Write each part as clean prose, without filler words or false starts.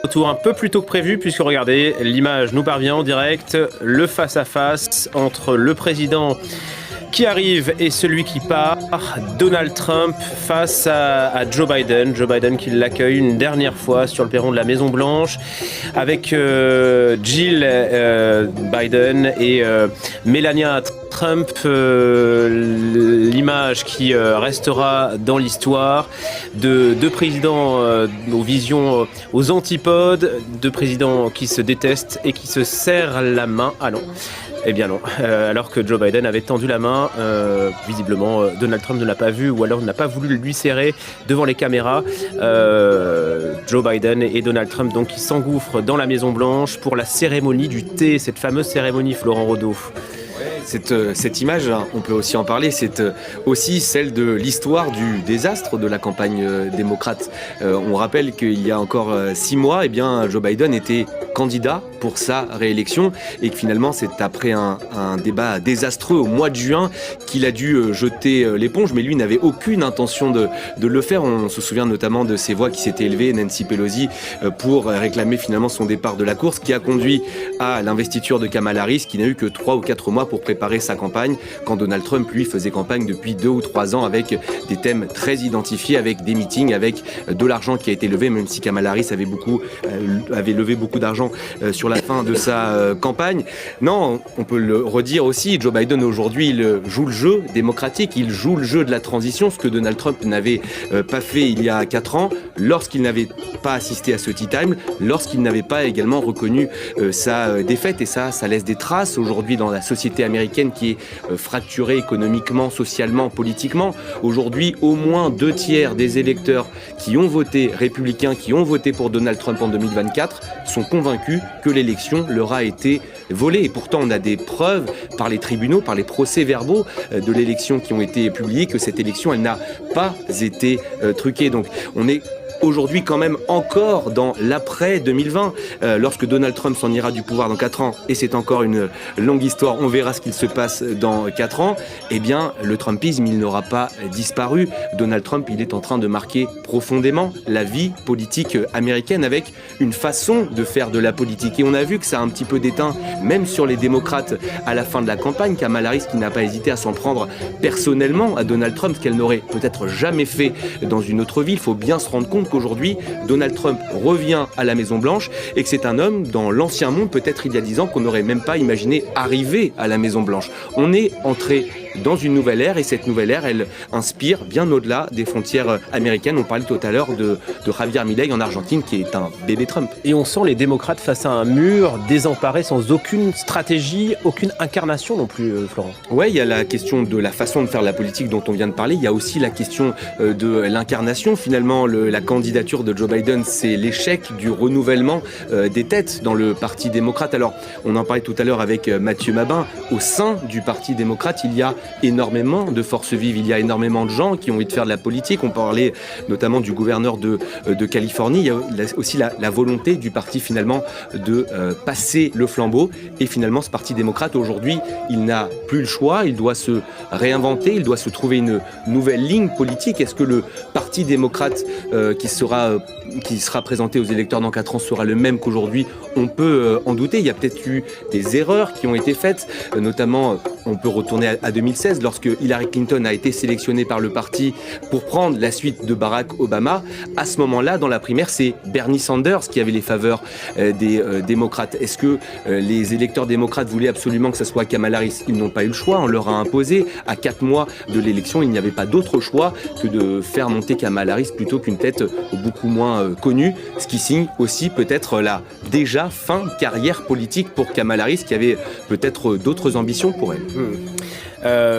retour un peu plus tôt que prévu, puisque regardez, l'image nous parvient en direct, le face-à-face entre le président qui arrive et celui qui part, Donald Trump face à Joe Biden. Joe Biden qui l'accueille une dernière fois sur le perron de la Maison Blanche avec Jill Biden et Melania Trump, l'image qui restera dans l'histoire de deux présidents aux visions, aux antipodes, deux présidents qui se détestent et qui se serrent la main. Ah non. Eh bien non, alors que Joe Biden avait tendu la main, visiblement Donald Trump ne l'a pas vu ou alors n'a pas voulu lui serrer devant les caméras. Joe Biden et Donald Trump donc qui s'engouffrent dans la Maison Blanche pour la cérémonie du thé, cette fameuse cérémonie, Florent Rodeau. Cette image, on peut aussi en parler, c'est aussi celle de l'histoire du désastre de la campagne démocrate. On rappelle qu'il y a encore 6 mois, eh bien, Joe Biden était candidat pour sa réélection et que finalement c'est après un débat désastreux au mois de juin qu'il a dû jeter l'éponge, mais lui n'avait aucune intention de le faire. On se souvient notamment de ces voix qui s'étaient élevées, Nancy Pelosi, pour réclamer finalement son départ de la course, qui a conduit à l'investiture de Kamala Harris, qui n'a eu que 3 ou 4 mois pour préparer sa campagne, quand Donald Trump, lui, faisait campagne depuis 2 ou 3 ans avec des thèmes très identifiés, avec des meetings, avec de l'argent qui a été levé, même si Kamala Harris avait levé beaucoup d'argent sur la fin de sa campagne. Non, on peut le redire aussi, Joe Biden aujourd'hui, il joue le jeu démocratique, il joue le jeu de la transition, ce que Donald Trump n'avait pas fait il y a 4 ans, lorsqu'il n'avait pas assisté à ce tea time, lorsqu'il n'avait pas également reconnu sa défaite, et ça laisse des traces aujourd'hui dans la société américaine qui est fracturée économiquement, socialement, politiquement. Aujourd'hui, au moins 2/3 des électeurs qui ont voté républicains, qui ont voté pour Donald Trump en 2024, sont convaincus que l'élection leur a été volée. Et pourtant, on a des preuves par les tribunaux, par les procès-verbaux de l'élection qui ont été publiés, que cette élection, elle n'a pas été truquée. Donc, on est aujourd'hui quand même encore dans l'après 2020, lorsque Donald Trump s'en ira du pouvoir dans 4 ans, et c'est encore une longue histoire, on verra ce qu'il se passe dans 4 ans, eh bien le Trumpisme, il n'aura pas disparu. Donald Trump, il est en train de marquer profondément la vie politique américaine avec une façon de faire de la politique. Et on a vu que ça a un petit peu déteint, même sur les démocrates à la fin de la campagne. Kamala Harris qui n'a pas hésité à s'en prendre personnellement à Donald Trump, ce qu'elle n'aurait peut-être jamais fait dans une autre vie. Il faut bien se rendre compte qu'aujourd'hui, Donald Trump revient à la Maison-Blanche et que c'est un homme, dans l'ancien monde, peut-être il y a 10 ans, qu'on n'aurait même pas imaginé arriver à la Maison-Blanche. On est entré dans une nouvelle ère, et cette nouvelle ère, elle inspire bien au-delà des frontières américaines. On parlait tout à l'heure de Javier Milei en Argentine, qui est un bébé Trump. Et on sent les démocrates face à un mur, désemparés, sans aucune stratégie, aucune incarnation non plus, Florent. Ouais, il y a la question de la façon de faire la politique dont on vient de parler. Il y a aussi la question de l'incarnation. Finalement, la candidature de Joe Biden, c'est l'échec du renouvellement des têtes dans le Parti démocrate. Alors, on en parlait tout à l'heure avec Mathieu Mabin. Au sein du Parti démocrate, il y a énormément de forces vives, il y a énormément de gens qui ont envie de faire de la politique. On parlait notamment du gouverneur de Californie. Il y a aussi la volonté du parti finalement de passer le flambeau. Et finalement, ce Parti démocrate aujourd'hui, il n'a plus le choix, il doit se réinventer, il doit se trouver une nouvelle ligne politique. Est-ce que le Parti démocrate qui sera présenté aux électeurs dans 4 ans sera le même qu'aujourd'hui? On peut en douter. Il y a peut-être eu des erreurs qui ont été faites, notamment on peut retourner à 2016 lorsque Hillary Clinton a été sélectionnée par le parti pour prendre la suite de Barack Obama. À ce moment-là, dans la primaire, c'est Bernie Sanders qui avait les faveurs des démocrates. Est-ce que les électeurs démocrates voulaient absolument que ce soit Kamala Harris? Ils n'ont pas eu le choix, on leur a imposé. À 4 mois de l'élection, il n'y avait pas d'autre choix que de faire monter Kamala Harris plutôt qu'une tête beaucoup moins connue, ce qui signe aussi peut-être la déjà fin de carrière politique pour Kamala Harris, qui avait peut-être d'autres ambitions pour elle.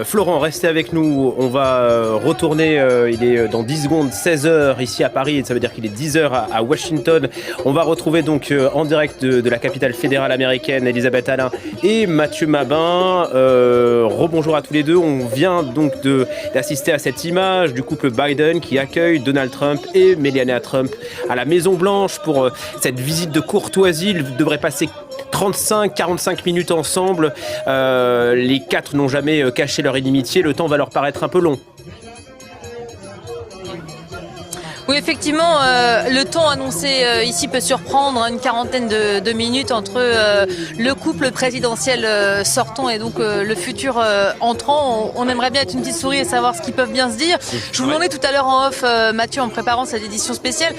Florent, restez avec nous. On va retourner, il est dans 10 secondes, 16h ici à Paris, ça veut dire qu'il est 10h à Washington. On va retrouver donc en direct de la capitale fédérale américaine, Elisabeth Alain et Mathieu Mabin. Rebonjour à tous les deux. On vient donc d'assister à cette image du couple Biden qui accueille Donald Trump et Melania Trump à la Maison-Blanche pour cette visite de courtoisie. Ils devraient passer 35-45 minutes ensemble. Les 4 n'ont jamais caché leur inimitié. Le temps va leur paraître un peu long. Oui, effectivement, le temps annoncé ici peut surprendre, une quarantaine de minutes entre le couple présidentiel sortant et donc le futur entrant. On aimerait bien être une petite souris et savoir ce qu'ils peuvent bien se dire. Je vous demandais tout à l'heure en off, Mathieu, en préparant cette édition spéciale,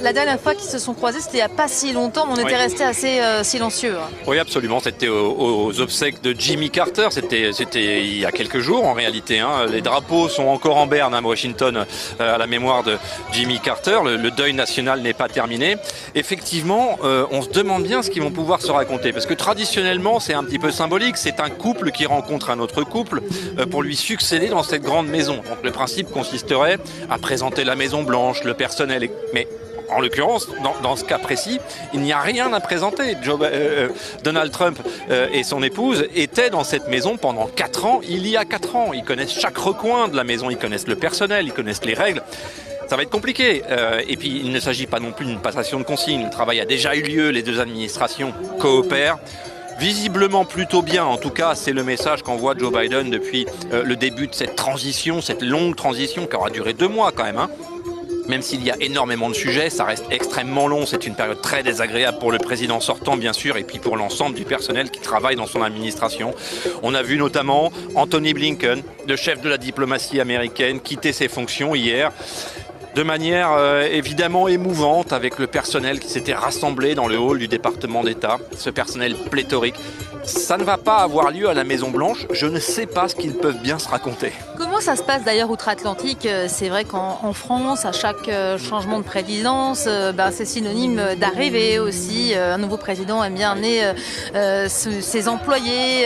la dernière fois qu'ils se sont croisés, c'était il n'y a pas si longtemps, mais on était resté assez silencieux. Oui, absolument. C'était aux obsèques de Jimmy Carter. C'était il y a quelques jours en réalité. Hein. Les drapeaux sont encore en berne à Washington à la mémoire de Jimmy Carter. Le deuil national n'est pas terminé. Effectivement, on se demande bien ce qu'ils vont pouvoir se raconter. Parce que traditionnellement, c'est un petit peu symbolique. C'est un couple qui rencontre un autre couple pour lui succéder dans cette grande maison. Donc le principe consisterait à présenter la Maison Blanche, le personnel. Mais en l'occurrence, dans ce cas précis, il n'y a rien à présenter. Donald Trump et son épouse étaient dans cette maison pendant 4 ans, il y a 4 ans. Ils connaissent chaque recoin de la maison, ils connaissent le personnel, ils connaissent les règles. Ça va être compliqué. Et puis, il ne s'agit pas non plus d'une passation de consignes. Le travail a déjà eu lieu, les deux administrations coopèrent. Visiblement plutôt bien, en tout cas c'est le message qu'envoie Joe Biden depuis le début de cette transition, cette longue transition qui aura duré 2 mois quand même. Hein. Même s'il y a énormément de sujets, ça reste extrêmement long. C'est une période très désagréable pour le président sortant, bien sûr, et puis pour l'ensemble du personnel qui travaille dans son administration. On a vu notamment Anthony Blinken, le chef de la diplomatie américaine, quitter ses fonctions hier, de manière évidemment émouvante, avec le personnel qui s'était rassemblé dans le hall du département d'État, ce personnel pléthorique. Ça ne va pas avoir lieu à la Maison-Blanche. Je ne sais pas ce qu'ils peuvent bien se raconter. Comment ça se passe d'ailleurs outre-Atlantique? C'est vrai qu'en France, à chaque changement de présidence, c'est synonyme d'arrivée aussi. Un nouveau président aime bien amener ses employés,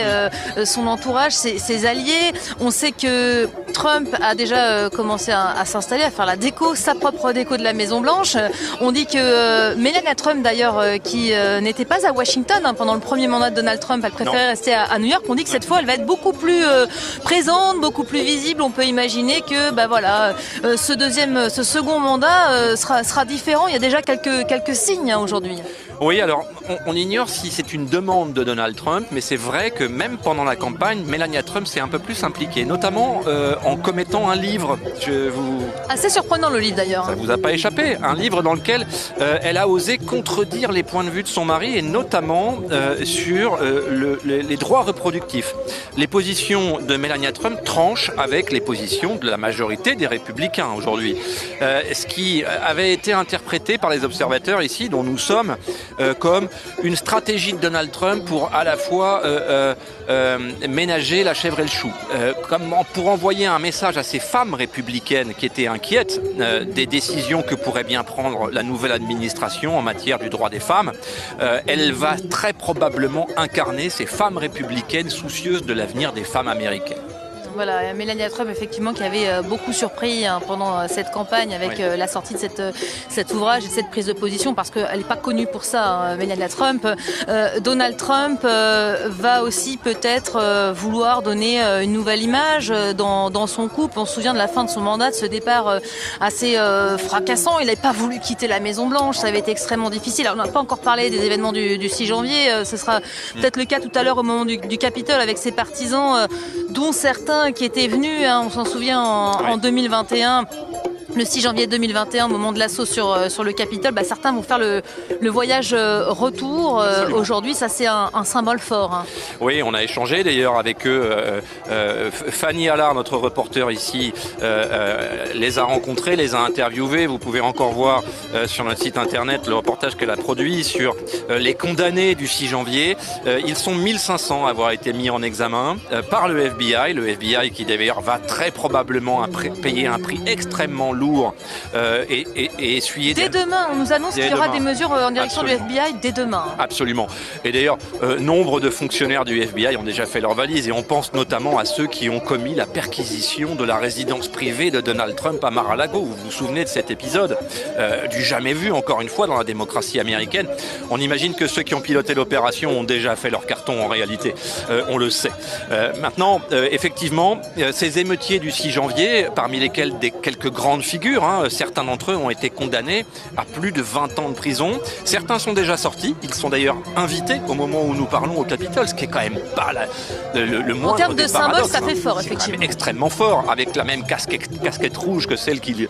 son entourage, ses alliés. On sait que Trump a déjà commencé à s'installer, à faire la déco, sa propre déco de la Maison-Blanche. On dit que Melania Trump d'ailleurs, qui n'était pas à Washington pendant le premier mandat de Donald Trump, elle préférait rester à New York. On dit que cette fois, elle va être beaucoup plus présente, beaucoup plus visible. On peut imaginer que ce second mandat sera différent. Il y a déjà quelques signes aujourd'hui. Oui, alors on ignore si c'est une demande de Donald Trump, mais c'est vrai que même pendant la campagne, Melania Trump s'est un peu plus impliquée, notamment en commettant un livre. Assez surprenant le livre d'ailleurs. Ça vous a pas échappé, un livre dans lequel elle a osé contredire les points de vue de son mari et notamment sur les droits reproductifs. Les positions de Melania Trump tranchent avec les positions de la majorité des républicains aujourd'hui. Ce qui avait été interprété par les observateurs ici, dont nous sommes, comme une stratégie de Donald Trump pour à la fois ménager la chèvre et le chou, comme pour envoyer un message à ces femmes républicaines qui étaient inquiètes des décisions que pourrait bien prendre la nouvelle administration en matière du droit des femmes. Elle va très probablement incarner ces femmes républicaines soucieuses de l'avenir des femmes américaines. Voilà, Melania Trump, effectivement, qui avait beaucoup surpris pendant cette campagne avec la sortie de cet ouvrage et de cette prise de position, parce qu'elle n'est pas connue pour ça, Melania Trump. Donald Trump va aussi peut-être vouloir donner une nouvelle image dans son couple. On se souvient de la fin de son mandat, de ce départ assez fracassant. Il n'avait pas voulu quitter la Maison-Blanche, ça avait été extrêmement difficile. Alors, on n'a pas encore parlé des événements du 6 janvier, ce sera peut-être le cas tout à l'heure au moment du Capitole, avec ses partisans, dont certains qui étaient venus, on s'en souvient, en 2021, le 6 janvier 2021, au moment de l'assaut sur le Capitole. Certains vont faire le voyage retour. Aujourd'hui, ça c'est un symbole fort. Hein. Oui, on a échangé d'ailleurs avec eux. Fanny Allard, notre reporter ici, les a rencontrés, les a interviewés. Vous pouvez encore voir sur notre site internet le reportage qu'elle a produit sur les condamnés du 6 janvier. Ils sont 1500 à avoir été mis en examen par le FBI. Le FBI qui d'ailleurs va très probablement payer un prix extrêmement lourd et essuyer... Dès demain, on nous annonce qu'il y aura des mesures en direction du FBI dès demain. Absolument. Et d'ailleurs, nombre de fonctionnaires du FBI ont déjà fait leur valise et on pense notamment à ceux qui ont commis la perquisition de la résidence privée de Donald Trump à Mar-a-Lago. Vous vous souvenez de cet épisode du jamais vu, encore une fois, dans la démocratie américaine. On imagine que ceux qui ont piloté l'opération ont déjà fait leur carton en réalité. On le sait. Maintenant, effectivement, ces émeutiers du 6 janvier, parmi lesquels quelques grandes figures figure. Certains d'entre eux ont été condamnés à plus de 20 ans de prison. Certains sont déjà sortis. Ils sont d'ailleurs invités au moment où nous parlons au Capitole, ce qui est quand même pas le moindre. En termes de des symbole, paradoxes, ça fait fort, C'est quand effectivement. même extrêmement fort, avec la même casquette rouge que celle qu'ils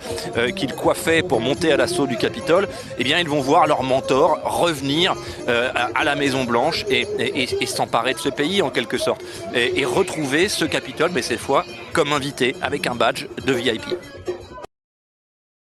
coiffaient pour monter à l'assaut du Capitole. Eh bien, ils vont voir leur mentor revenir à la Maison Blanche et s'emparer de ce pays en quelque sorte et retrouver ce Capitole, mais cette fois comme invité avec un badge de VIP.